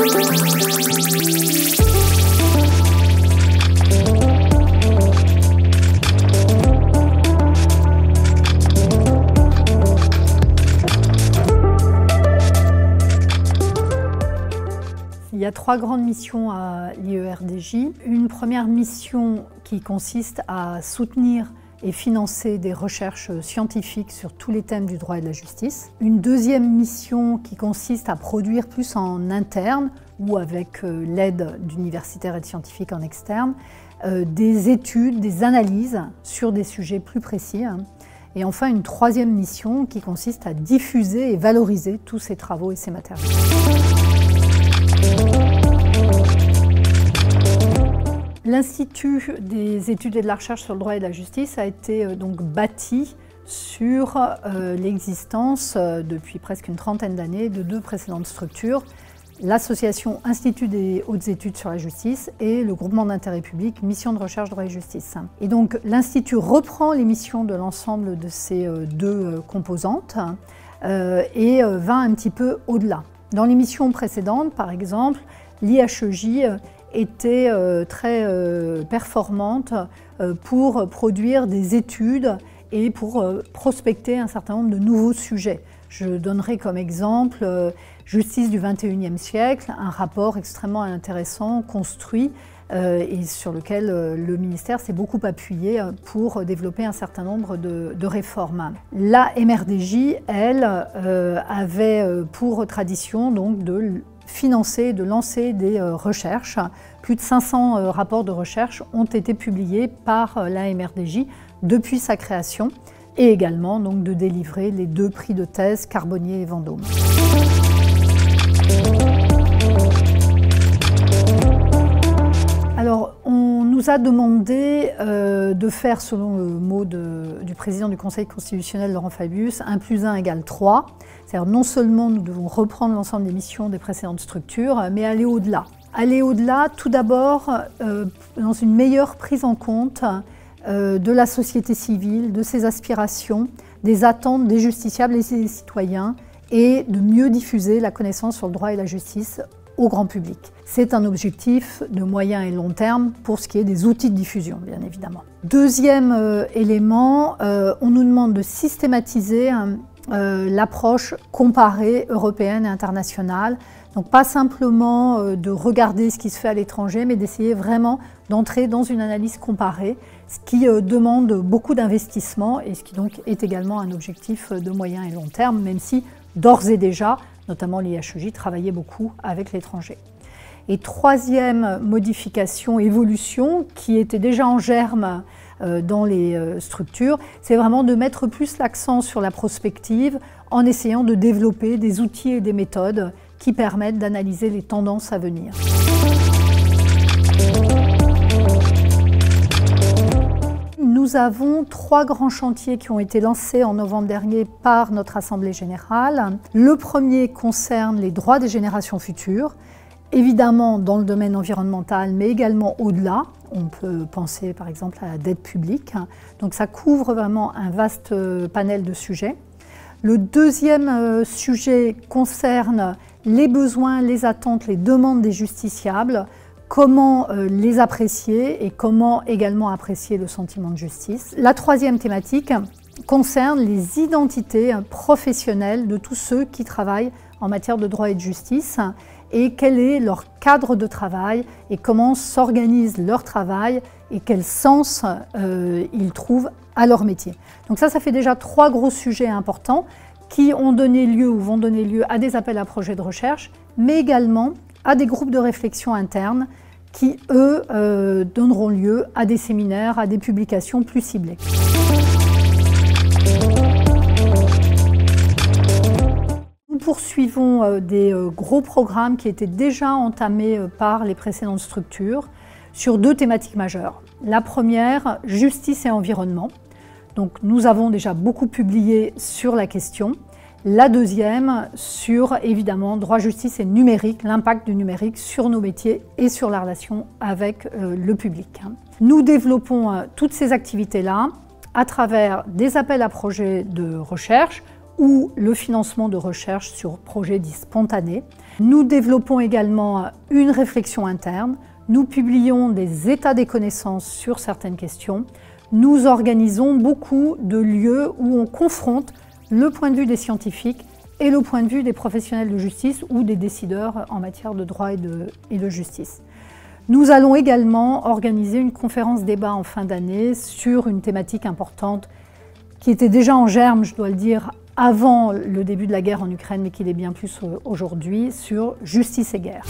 Il y a 3 grandes missions à l'IERDJ. Une première mission qui consiste à soutenir et financer des recherches scientifiques sur tous les thèmes du droit et de la justice. Une deuxième mission qui consiste à produire plus en interne ou avec l'aide d'universitaires et de scientifiques en externe, des études, des analyses sur des sujets plus précis. Et enfin, une troisième mission qui consiste à diffuser et valoriser tous ces travaux et ces matériaux. L'Institut des études et de la recherche sur le droit et la justice a été donc bâti sur l'existence depuis presque une trentaine d'années de 2 précédentes structures, l'association Institut des hautes études sur la justice et le groupement d'intérêt public Mission de recherche droit et justice. Et donc l'Institut reprend les missions de l'ensemble de ces 2 composantes et va un petit peu au-delà. Dans les missions précédentes, par exemple, l'IHEJ était très performante pour produire des études et pour prospecter un certain nombre de nouveaux sujets. Je donnerai comme exemple Justice du XXIe siècle, un rapport extrêmement intéressant, construit et sur lequel le ministère s'est beaucoup appuyé pour développer un certain nombre de réformes. La MRDJ, elle, avait pour tradition donc de financer, de lancer des recherches. Plus de 500 rapports de recherche ont été publiés par la MRDJ depuis sa création et également donc de délivrer les 2 prix de thèse Carbonnier et Vendôme. Alors, on nous a demandé de faire, selon le mot du président du Conseil constitutionnel, Laurent Fabius, 1+1 = 3. C'est-à-dire non seulement nous devons reprendre l'ensemble des missions des précédentes structures, mais aller au-delà. Aller au-delà, tout d'abord, dans une meilleure prise en compte de la société civile, de ses aspirations, des attentes des justiciables et des citoyens, et de mieux diffuser la connaissance sur le droit et la justice au grand public. C'est un objectif de moyen et long terme pour ce qui est des outils de diffusion, bien évidemment. Deuxième élément, on nous demande de systématiser l'approche comparée européenne et internationale. Donc pas simplement de regarder ce qui se fait à l'étranger, mais d'essayer vraiment d'entrer dans une analyse comparée, ce qui demande beaucoup d'investissement et ce qui donc est également un objectif de moyen et long terme, même si d'ores et déjà, notamment l'IHEJ, travaillait beaucoup avec l'étranger. Et troisième modification, évolution, qui était déjà en germe dans les structures, c'est vraiment de mettre plus l'accent sur la prospective en essayant de développer des outils et des méthodes qui permettent d'analyser les tendances à venir. Nous avons 3 grands chantiers qui ont été lancés en novembre dernier par notre Assemblée générale. Le premier concerne les droits des générations futures, évidemment dans le domaine environnemental, mais également au-delà. On peut penser par exemple à la dette publique. Donc ça couvre vraiment un vaste panel de sujets. Le deuxième sujet concerne les besoins, les attentes, les demandes des justiciables, comment les apprécier et comment également apprécier le sentiment de justice. La troisième thématique concerne les identités professionnelles de tous ceux qui travaillent en matière de droit et de justice et quel est leur cadre de travail et comment s'organise leur travail et quel sens ils trouvent à leur métier. Donc ça fait déjà 3 gros sujets importants qui ont donné lieu ou vont donner lieu à des appels à projets de recherche, mais également à des groupes de réflexion internes qui, eux, donneront lieu à des séminaires, à des publications plus ciblées. Nous poursuivons des gros programmes qui étaient déjà entamés par les précédentes structures sur 2 thématiques majeures. La première, justice et environnement. Donc nous avons déjà beaucoup publié sur la question. La deuxième, sur évidemment droit, justice et numérique, l'impact du numérique sur nos métiers et sur la relation avec le public. Nous développons toutes ces activités-là à travers des appels à projets de recherche ou le financement de recherche sur projets dits spontanés. Nous développons également une réflexion interne. Nous publions des états des connaissances sur certaines questions. Nous organisons beaucoup de lieux où on confronte le point de vue des scientifiques et le point de vue des professionnels de justice ou des décideurs en matière de droit et de justice. Nous allons également organiser une conférence débat en fin d'année sur une thématique importante qui était déjà en germe, je dois le dire, avant le début de la guerre en Ukraine, mais qui l'est bien plus aujourd'hui, sur justice et guerre.